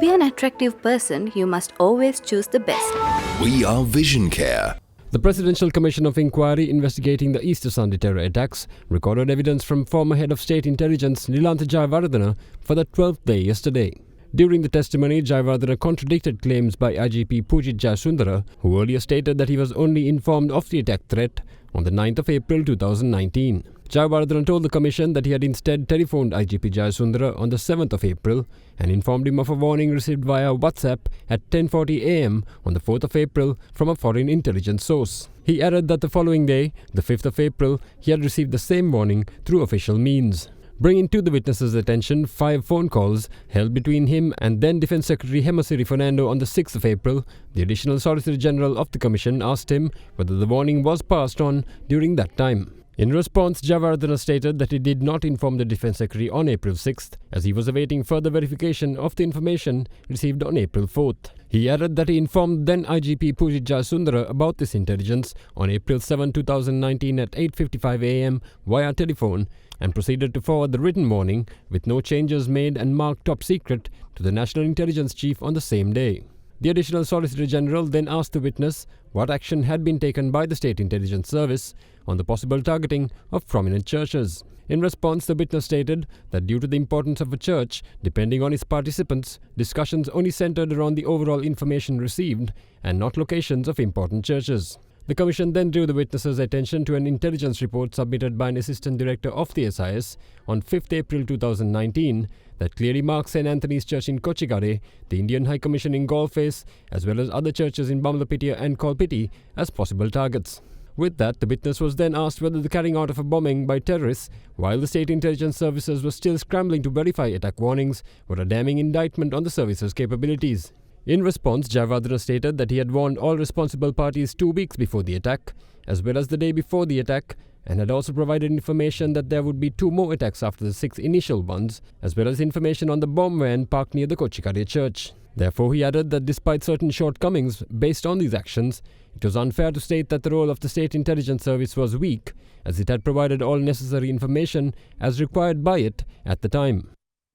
be an attractive person, you must always choose the best. We are Vision Care. The Presidential Commission of Inquiry investigating the Easter Sunday terror attacks recorded evidence from former Head of State Intelligence Nilantha Jayawardena for the 12th day yesterday. During the testimony, Jayawardena contradicted claims by IGP Pujit Jayasundara, who earlier stated that he was only informed of the attack threat on the 9th of April 2019. Jayawardena told the Commission that he had instead telephoned IGP Jayasundara on the 7th of April and informed him of a warning received via WhatsApp at 10:40 am on the 4th of April from a foreign intelligence source. He added that the following day, the 5th of April, he had received the same warning through official means. Bringing to the witnesses' attention 5 phone calls held between him and then Defence Secretary Hemasiri Fernando on the 6th of April, the Additional Solicitor General of the Commission asked him whether the warning was passed on during that time. In response, Jayawardena stated that he did not inform the Defence Secretary on April 6th, as he was awaiting further verification of the information received on April 4th. He added that he informed then IGP Pujit Jayasundara about this intelligence on April 7, 2019 at 8:55 am via telephone and proceeded to forward the written warning with no changes made and marked top secret to the National Intelligence Chief on the same day. The Additional Solicitor General then asked the witness what action had been taken by the State Intelligence Service on the possible targeting of prominent churches. In response, the witness stated that due to the importance of a church, depending on its participants, discussions only centered around the overall information received and not locations of important churches. The Commission then drew the witness's attention to an intelligence report submitted by an Assistant Director of the SIS on 5th April 2019 that clearly marks St. Anthony's Church in Kochigare, the Indian High Commission in Galface, as well as other churches in Bamlapitia and Kolpiti as possible targets. With that, the witness was then asked whether the carrying out of a bombing by terrorists while the state intelligence services were still scrambling to verify attack warnings were a damning indictment on the service's capabilities. In response, Jayawardena stated that he had warned all responsible parties 2 weeks before the attack, as well as the day before the attack, and had also provided information that there would be 2 more attacks after the 6 initial ones, as well as information on the bomb van parked near the Kochikade church. Therefore, he added that despite certain shortcomings based on these actions, it was unfair to state that the role of the State Intelligence Service was weak, as it had provided all necessary information as required by it at the time.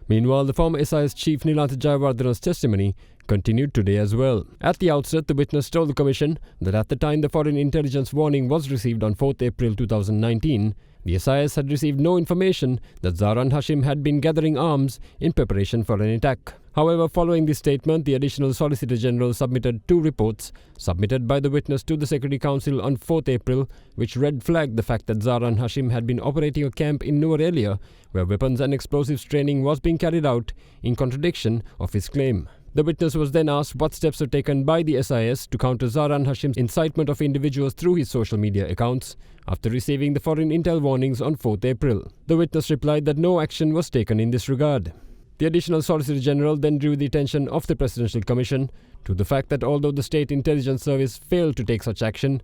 Meanwhile, the former SIS Chief Nilantha Jayawardena's testimony continued today as well. At the outset, the witness told the Commission that at the time the foreign intelligence warning was received on 4th April 2019, the SIS had received no information that Zahran Hashim had been gathering arms in preparation for an attack. However, following this statement, the Additional Solicitor General submitted 2 reports submitted by the witness to the Security Council on 4th April, which red flagged the fact that Zahran Hashim had been operating a camp in Nuwara where weapons and explosives training was being carried out in contradiction of his claim. The witness was then asked what steps were taken by the SIS to counter Zahran Hashim's incitement of individuals through his social media accounts after receiving the foreign intel warnings on 4th April. The witness replied that no action was taken in this regard. The Additional Solicitor General then drew the attention of the Presidential Commission to the fact that although the State Intelligence Service failed to take such action,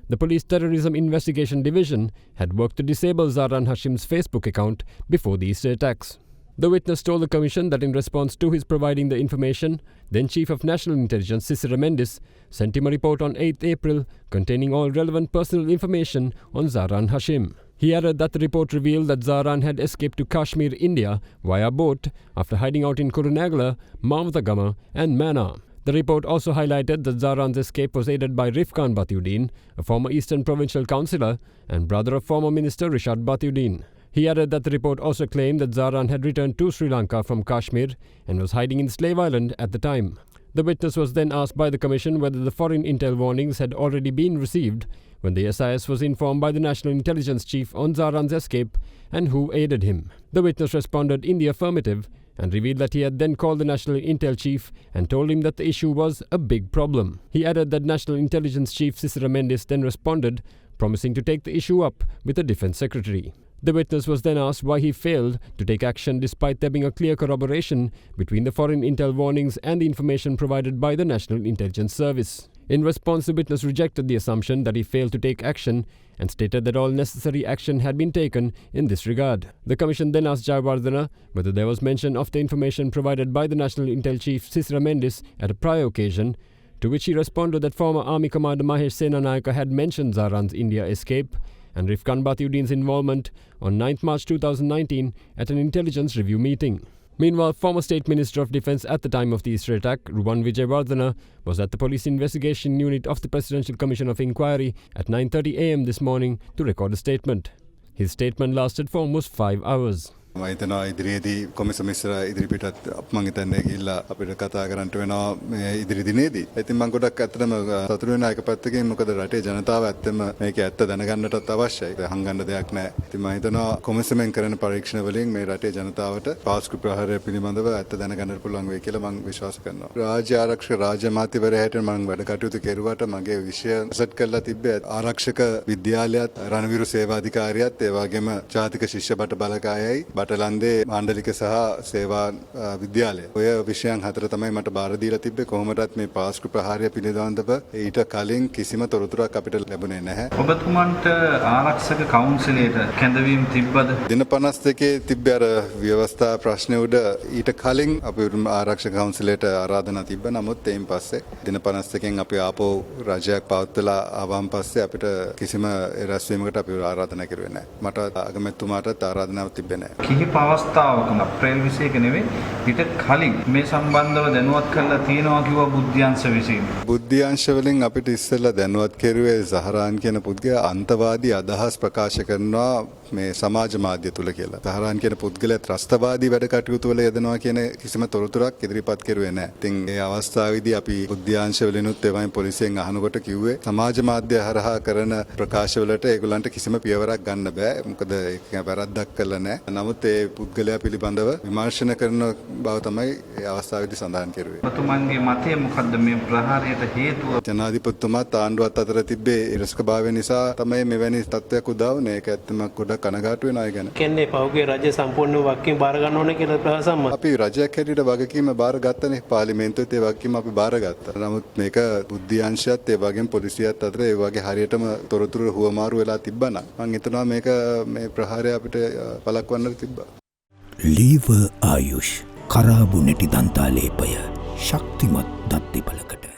the Police Terrorism Investigation Division had worked to disable Zahran Hashim's Facebook account before the Easter attacks. The witness told the Commission that in response to his providing the information, then Chief of National Intelligence Cicera Mendes sent him a report on 8th April containing all relevant personal information on Zahran Hashim. He added that the report revealed that Zahran had escaped to Kashmir, India via boat after hiding out in Kurunegala, Mavdagama and Manna. The report also highlighted that Zahran's escape was aided by Rifkan Batiuddin, a former Eastern Provincial Councillor and brother of former Minister Rishad Batiuddin. He added that the report also claimed that Zahran had returned to Sri Lanka from Kashmir and was hiding in Slave Island at the time. The witness was then asked by the Commission whether the foreign intel warnings had already been received when the SIS was informed by the National Intelligence Chief on Zahran's escape and who aided him. The witness responded in the affirmative and revealed that he had then called the National Intel Chief and told him that the issue was a big problem. He added that National Intelligence Chief Cicera Mendes then responded, promising to take the issue up with the Defence Secretary. The witness was then asked why he failed to take action despite there being a clear corroboration between the foreign intel warnings and the information provided by the National Intelligence Service. In response, the witness rejected the assumption that he failed to take action and stated that all necessary action had been taken in this regard. The Commission then asked Jayawardena whether there was mention of the information provided by the National Intel Chief Cicera Mendes at a prior occasion, to which he responded that former Army Commander Mahesh Senanayaka had mentioned Zahran's India escape and Rifkan Batiuddin's involvement on 9th March 2019 at an intelligence review meeting. Meanwhile, former State Minister of Defence at the time of the Easter attack, Ruwan Wijewardena, was at the Police Investigation Unit of the Presidential Commission of Inquiry at 9:30 a.m. this morning to record a statement. His statement lasted for almost 5 hours. මම හිතනවා ඉදිරියේදී කොමිසම ඉස්සර ඉදිරිපිටත් මම හිතන්නේ ගිහිල්ලා අපිට කතා කරන්න වෙනවා මේ ඉදිරි දිනේදී. ඉතින් මම ගොඩක් ඇත්තටම සතුටු වෙනවා එක පැත්තකින් මොකද රටේ ජනතාව ඇත්තම මේකේ ඇත්ත දැනගන්නටත් අවශ්‍යයි. ඒක හංගන්න දෙයක් නැහැ. ඉතින් මම හිතනවා කොමිසමෙන් කරන පරීක්ෂණ වලින් මේ රටේ ජනතාවට පාස්කු ප්‍රහාරය පිළිබඳව ඇත්ත දැනගන්න පුළුවන් වෙයි කියලා මම විශ්වාස කරනවා. රාජ්‍ය ආරක්ෂක රාජ්‍ය අමාත්‍යවරයා හැටියට මම වැඩ කටයුතු කෙරුවට මගේ විෂය සෙට් කරලා තිබ්බේ ආරක්ෂක විද්‍යාලයත් රණවිරු සේවාධිකාරියත් ඒ වගේම ජාතික ශිෂ්‍ය බට බලකායයි බටලන්දේ මාණ්ඩලික සහ සේවා විද්‍යාලය. ඔය විෂයන් හතර තමයි මට බාර දීලා තිබ්බේ. කොහොමදත් මේ පාස්කු ප්‍රහාරය පිළිබඳව ඊට කලින් කිසිම තොරතුරක් අපිට ලැබුණේ නැහැ. ඔබතුමන්ට ආරක්ෂක කවුන්සිලයට කැඳවීම තිබ්බද? දින 52 තිබ්බේ අර ව්‍යවස්ථා ප්‍රශ්න උඩ ඊට කලින් අපි ආරක්ෂක කවුන්සිලයට ආරාධනා තිබ්බ. නමුත් එයින් පස්සේ දින 52කින් අපි ආපහු රජයක් පවත්වලා ආවම් පස්සේ අපිට කිසිම රැස්වීමකට අපි ආරාධනා කරුවේ නැහැ. මට අගමැතිතුමාටත් ආරාධනාවක් තිබ්බේ නැහැ. කිහිප අවස්ථාවක අප්‍රේල් 21 නෙවෙයි ඊට කලින් මේ සම්බන්ධව දැනුවත් කරලා තියෙනවා කිව්වා බුද්ධ්‍යංශ විසින්. බුද්ධ්‍යංශ වලින් අපිට ඉස්සෙල්ලා දැනුවත් කෙරුවේ සහරාන් කියන පුද්ගලයා අන්තවාදී අදහස් ප්‍රකාශ කරනවා මේ සමාජ මාධ්‍ය තුල කියලා. සහරාන් කියන පුද්ගලයා ත්‍රස්තවාදී වැඩ කටයුතු වල යෙදෙනවා කියන කිසිම තොරතුරක් ඉදිරිපත් කරුවේ නැහැ. ඉතින් ඒ අවස්ථාවේදී අපි බුද්ධ්‍යංශ වලිනුත් ඒ වගේම පොලිසියෙන් අහනකොට කිව්වේ සමාජ මාධ්‍ය හරහා කරන ප්‍රකාශ වලට ඒගොල්ලන්ට කිසිම පියවරක් ගන්න බෑ. මොකද ඒක වැරද්දක් කළා නැහැ. නමුත් ඒ පුද්ගලයා පිළිබඳව විමර්ශන කරන බව තමයි ඒ අවස්ථාවේදී සඳහන් කරුවේ. ඔබතුමන්ගේ මතය මොකද්ද මේ ප්‍රහාරයට හේතුව? ජනාධිපතිතුමාත් ආණ්ඩුවත් අතර තිබ්බේ ඉරස්කභාවය නිසා තමයි මෙවැනි තත්ත්වයක් උදා වුනේ. ඒක ඇත්තම ගොඩක් කනගාටු වෙනවා ඒ ගැන. කියන්නේ පහුගිය රජය සම්පූර්ණ වගකීම් බාර ගන්න ඕනේ කියලා ප්‍රසම්ම. අපි රජයක් හැටියට වගකීම බාර ගත්තනේ. පාර්ලිමේන්තුවේත් ඒ වගකීම අපි බාර ගත්තා. නමුත් මේක බුද්ධ්‍යංශයත් ඒ වගේම පොලිසියත් අතර ඒ වගේ හරියටම තොරතුරු හුවමාරු වෙලා තිබ්බනම් මම හිතනවා මේක මේ ප්‍රහාරය අපිට වළක්වන්න තිබ්බා. ලීව ආයුෂ් කරාබු නැටි දන්තාලේපය ශක්තිමත් දත් දෙපළකට